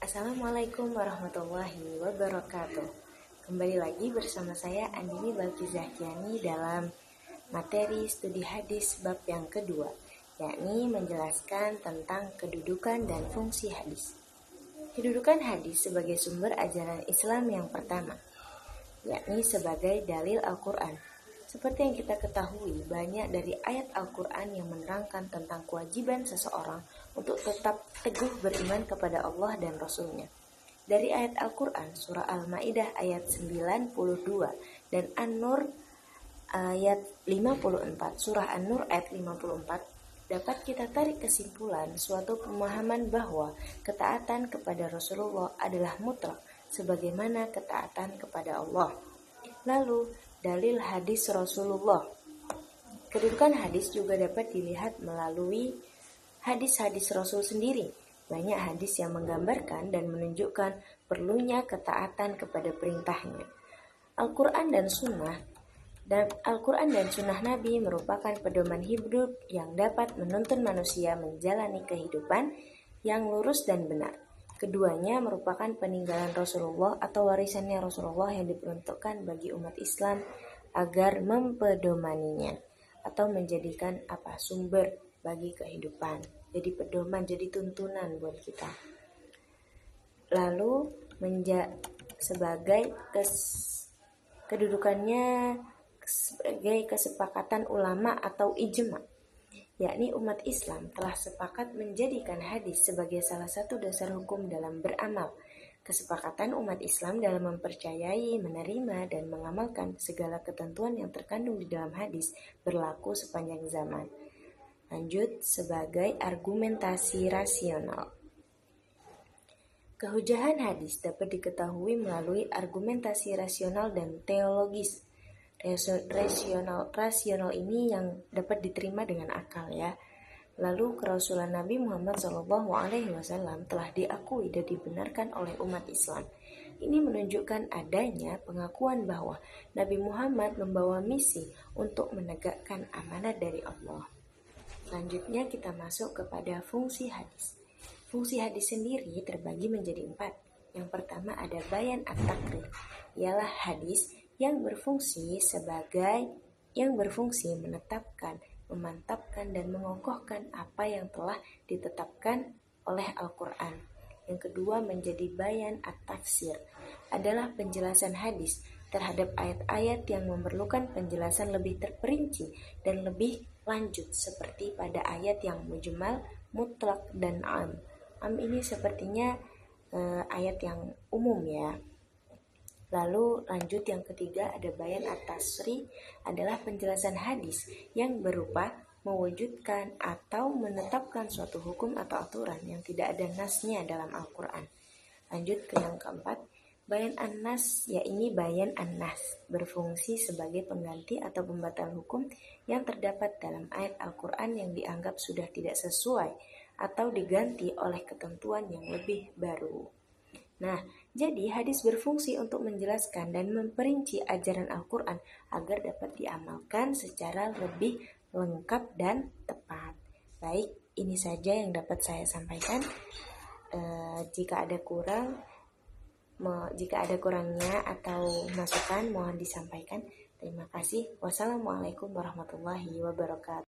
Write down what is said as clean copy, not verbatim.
Assalamualaikum warahmatullahi wabarakatuh. Kembali lagi bersama saya Andini Balkizahkiani dalam materi studi hadis bab yang kedua, yakni menjelaskan tentang kedudukan dan fungsi hadis. Kedudukan hadis sebagai sumber ajaran Islam yang pertama, yakni sebagai dalil Al-Quran. Seperti yang kita ketahui, banyak dari ayat Al-Quran yang menerangkan tentang kewajiban seseorang untuk tetap teguh beriman kepada Allah dan Rasul-Nya. Dari ayat Al-Quran, surah Al-Ma'idah ayat 92 dan An-Nur ayat 54, surah An-Nur ayat 54, dapat kita tarik kesimpulan suatu pemahaman bahwa ketaatan kepada Rasulullah adalah mutlak sebagaimana ketaatan kepada Allah. Lalu, dalil hadis Rasulullah. Kedudukan hadis juga dapat dilihat melalui hadis-hadis Rasul sendiri. Banyak hadis yang menggambarkan dan menunjukkan perlunya ketaatan kepada perintahnya. Al-Quran dan Sunnah Nabi merupakan pedoman hidup yang dapat menuntun manusia menjalani kehidupan yang lurus dan benar. Keduanya merupakan peninggalan Rasulullah atau warisannya Rasulullah yang diperuntukkan bagi umat Islam agar mempedomaninya atau menjadikan sumber bagi kehidupan. Jadi pedoman, jadi tuntunan buat kita. Lalu sebagai kedudukannya sebagai kesepakatan ulama atau ijma, yakni umat Islam telah sepakat menjadikan hadis sebagai salah satu dasar hukum dalam beramal. Kesepakatan umat Islam dalam mempercayai, menerima, dan mengamalkan segala ketentuan yang terkandung di dalam hadis berlaku sepanjang zaman. Lanjut, sebagai argumentasi rasional. Kehujahan hadis dapat diketahui melalui argumentasi rasional dan teologis. Rasional ini yang dapat diterima dengan akal ya. Lalu kerasulan Nabi Muhammad SAW telah diakui dan dibenarkan oleh umat Islam. Ini menunjukkan adanya pengakuan bahwa Nabi Muhammad membawa misi untuk menegakkan amanat dari Allah. Selanjutnya kita masuk kepada fungsi hadis. Fungsi hadis sendiri terbagi menjadi 4. Yang pertama ada bayan at-taqrir, ialah hadis yang berfungsi menetapkan, memantapkan dan mengokohkan apa yang telah ditetapkan oleh Al-Quran. Yang kedua menjadi bayan at-tafsir, adalah penjelasan hadis terhadap ayat-ayat yang memerlukan penjelasan lebih terperinci dan lebih lanjut seperti pada ayat yang mujmal, mutlak dan am. Am ini sepertinya ayat yang umum ya. Lalu lanjut yang ketiga ada bayan at-tasri, adalah penjelasan hadis yang berupa mewujudkan atau menetapkan suatu hukum atau aturan yang tidak ada nasnya dalam Al-Quran. Lanjut ke yang keempat, bayan an-nas, yakni bayan an-nas, berfungsi sebagai pengganti atau pembatal hukum yang terdapat dalam ayat Al-Quran yang dianggap sudah tidak sesuai atau diganti oleh ketentuan yang lebih baru. Nah, jadi hadis berfungsi untuk menjelaskan dan memperinci ajaran Al-Quran agar dapat diamalkan secara lebih lengkap dan tepat. Baik, ini saja yang dapat saya sampaikan. Jika ada kurangnya atau masukan mohon disampaikan. Terima kasih. Wassalamualaikum warahmatullahi wabarakatuh.